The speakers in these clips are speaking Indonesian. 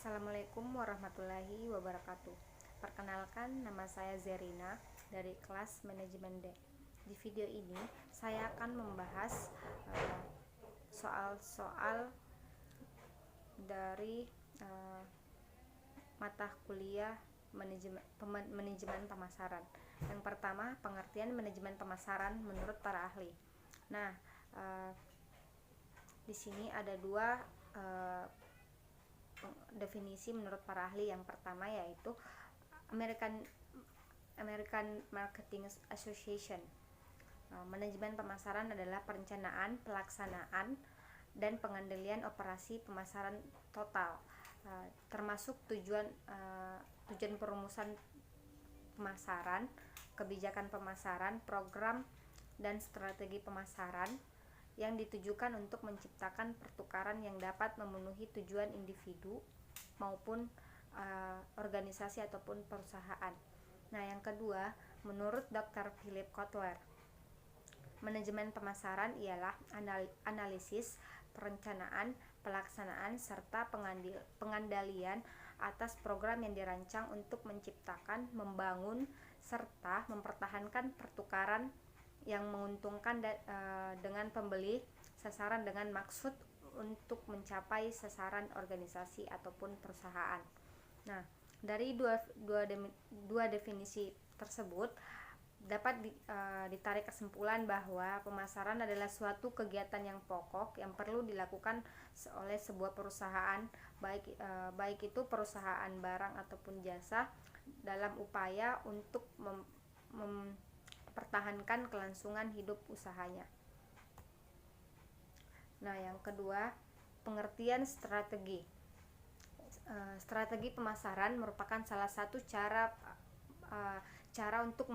Assalamualaikum warahmatullahi wabarakatuh. Perkenalkan, nama saya Zerina dari kelas manajemen D. Di video ini saya akan membahas soal-soal dari mata kuliah manajemen pemasaran. Yang pertama, pengertian manajemen pemasaran menurut para ahli. Nah, di sini ada dua definisi menurut para ahli. Yang pertama yaitu American Marketing Association. Manajemen pemasaran adalah perencanaan, pelaksanaan, dan pengendalian operasi pemasaran total, termasuk tujuan perumusan pemasaran, kebijakan pemasaran, program dan strategi pemasaran yang ditujukan untuk menciptakan pertukaran yang dapat memenuhi tujuan individu maupun organisasi ataupun perusahaan. Nah, yang kedua, menurut Dr. Philip Kotler, manajemen pemasaran ialah analisis, perencanaan, pelaksanaan, serta pengandalian atas program yang dirancang untuk menciptakan, membangun, serta mempertahankan pertukaran yang menguntungkan dengan pembeli sasaran dengan maksud untuk mencapai sasaran organisasi ataupun perusahaan. Nah, dari dua definisi tersebut dapat ditarik kesimpulan bahwa pemasaran adalah suatu kegiatan yang pokok yang perlu dilakukan oleh sebuah perusahaan, baik itu perusahaan barang ataupun jasa, dalam upaya untuk mempertahankan kelangsungan hidup usahanya. Nah, yang kedua, pengertian strategi. Strategi pemasaran merupakan salah satu cara untuk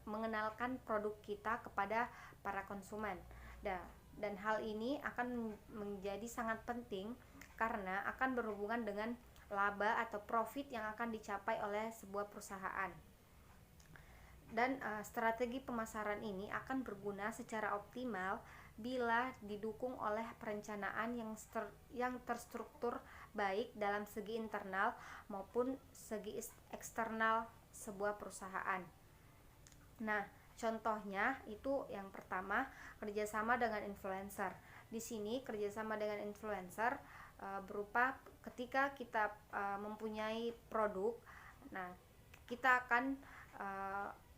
mengenalkan produk kita kepada para konsumen. Dan hal ini akan menjadi sangat penting karena akan berhubungan dengan laba atau profit yang akan dicapai oleh sebuah perusahaan. Dan strategi pemasaran ini akan berguna secara optimal bila didukung oleh perencanaan yang terstruktur baik dalam segi internal maupun segi eksternal sebuah perusahaan. Nah, contohnya itu yang pertama, kerjasama dengan influencer. Di sini kerjasama dengan influencer berupa ketika kita mempunyai produk, nah kita akan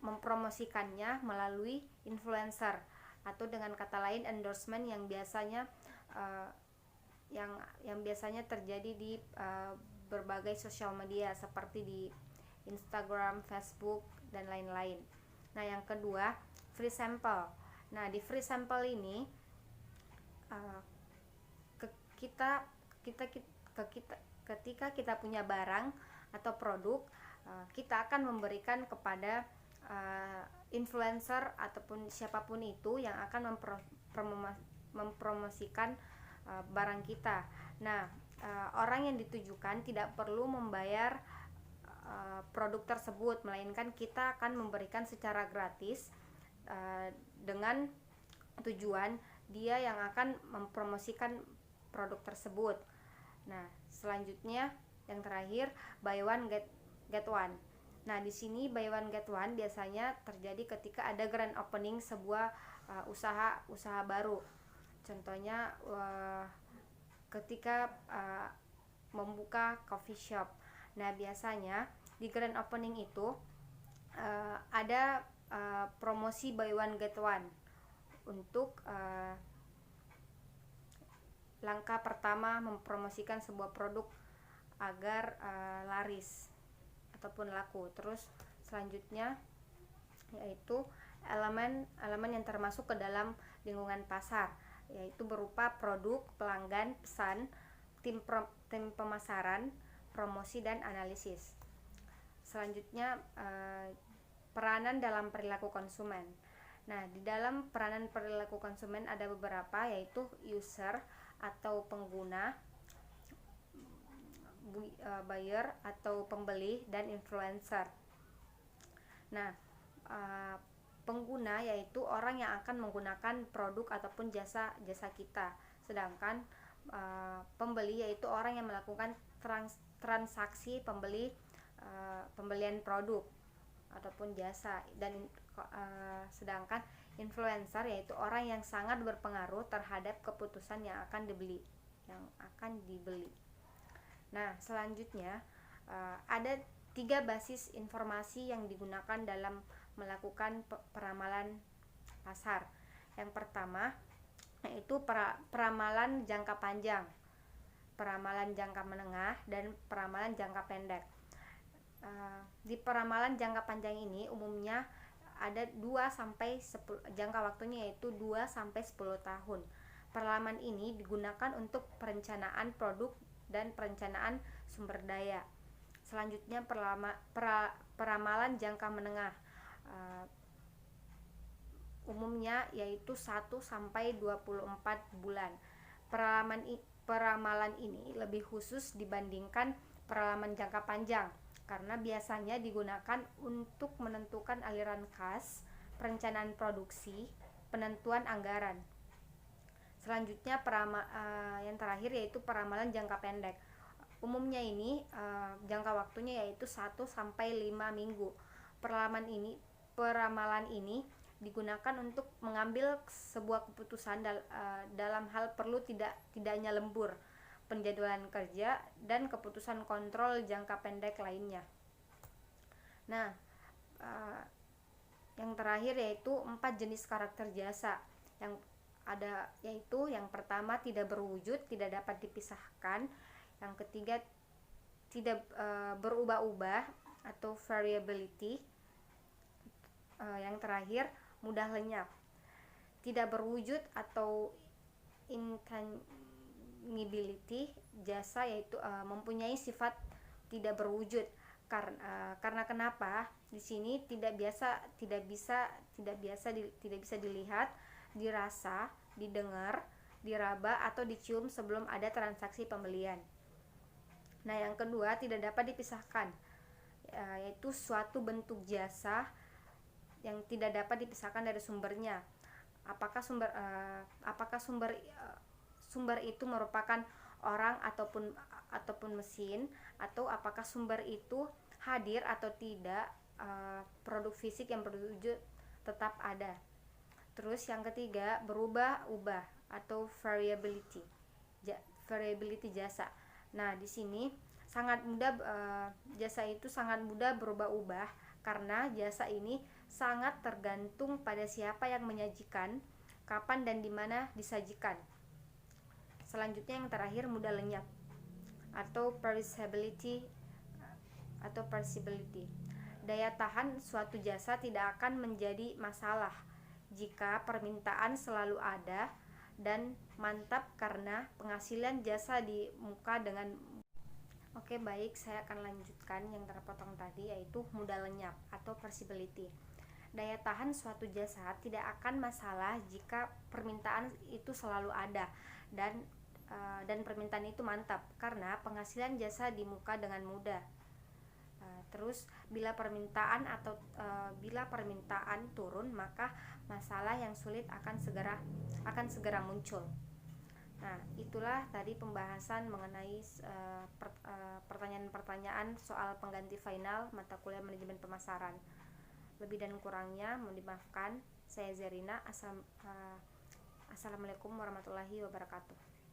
mempromosikannya melalui influencer, atau dengan kata lain endorsement yang biasanya yang biasanya terjadi di berbagai sosial media seperti di Instagram, Facebook, dan lain-lain. Nah, yang kedua, free sample. Nah, di free sample ini ketika kita punya barang atau produk, kita akan memberikan kepada influencer ataupun siapapun itu yang akan mempromosikan barang kita. Nah, orang yang ditujukan tidak perlu membayar produk tersebut, melainkan kita akan memberikan secara gratis dengan tujuan dia yang akan mempromosikan produk tersebut. Nah, selanjutnya yang terakhir, buy one get one. Nah, di sini buy one get one biasanya terjadi ketika ada grand opening sebuah usaha baru. Contohnya ketika membuka coffee shop. Nah, biasanya di grand opening itu ada promosi buy one get one untuk langkah pertama mempromosikan sebuah produk agar laris ataupun laku. Terus selanjutnya yaitu elemen yang termasuk ke dalam lingkungan pasar, yaitu berupa produk, pelanggan, pesan, tim pemasaran, promosi, dan analisis. Selanjutnya peranan dalam perilaku konsumen. Nah, di dalam peranan perilaku konsumen ada beberapa, yaitu user atau pengguna, buyer atau pembeli, dan influencer. Nah, pengguna yaitu orang yang akan menggunakan produk ataupun jasa kita, sedangkan pembeli yaitu orang yang melakukan transaksi pembelian produk ataupun jasa. Dan sedangkan influencer yaitu orang yang sangat berpengaruh terhadap keputusan yang akan dibeli. Nah, selanjutnya ada 3 basis informasi yang digunakan dalam melakukan peramalan pasar. Yang pertama yaitu peramalan jangka panjang, peramalan jangka menengah, dan peramalan jangka pendek. Di peramalan jangka panjang ini umumnya ada 2 sampai 10 jangka waktunya, yaitu 2 sampai 10 tahun. Peramalan ini digunakan untuk perencanaan produk dan perencanaan sumber daya. Selanjutnya peramalan jangka menengah, umumnya yaitu 1 sampai 24 bulan. Peramalan ini lebih khusus dibandingkan peramalan jangka panjang karena biasanya digunakan untuk menentukan aliran kas, perencanaan produksi, penentuan anggaran. Selanjutnya yang terakhir yaitu peramalan jangka pendek. Umumnya ini jangka waktunya yaitu 1 sampai 5 minggu. Peramalan ini digunakan untuk mengambil sebuah keputusan dalam hal perlu tidaknya lembur, penjadwalan kerja, dan keputusan kontrol jangka pendek lainnya. Nah, yang terakhir yaitu 4 jenis karakter jasa yang ada, yaitu yang pertama tidak berwujud, tidak dapat dipisahkan. Yang ketiga tidak berubah-ubah atau variability. Yang terakhir mudah lenyap. Tidak berwujud atau intangibility jasa yaitu mempunyai sifat tidak berwujud. Karena kenapa? Di sini tidak bisa dilihat, dirasa, didengar, diraba atau dicium sebelum ada transaksi pembelian. Nah, yang kedua tidak dapat dipisahkan, yaitu suatu bentuk jasa yang tidak dapat dipisahkan dari sumbernya. Apakah sumber itu merupakan orang ataupun mesin, atau apakah sumber itu hadir atau tidak, produk fisik yang berwujud tetap ada. Terus yang ketiga berubah-ubah atau variability jasa. Nah, di sini jasa itu sangat mudah berubah-ubah karena jasa ini sangat tergantung pada siapa yang menyajikan, kapan dan di mana disajikan. Selanjutnya yang terakhir mudah lenyap atau perishability. Daya tahan suatu jasa tidak akan menjadi masalah jika permintaan selalu ada dan mantap karena penghasilan jasa di muka dengan. Oke, baik, saya akan lanjutkan yang terpotong tadi, yaitu mudah lenyap atau perishability. Daya tahan suatu jasa tidak akan masalah jika permintaan itu selalu ada dan permintaan itu mantap karena penghasilan jasa di muka dengan mudah. Terus bila permintaan turun, maka masalah yang sulit akan segera muncul. Nah, itulah tadi pembahasan mengenai pertanyaan-pertanyaan soal pengganti final mata kuliah manajemen pemasaran. Lebih dan kurangnya mohon dimaafkan. Saya Zerina. Assalamualaikum warahmatullahi wabarakatuh.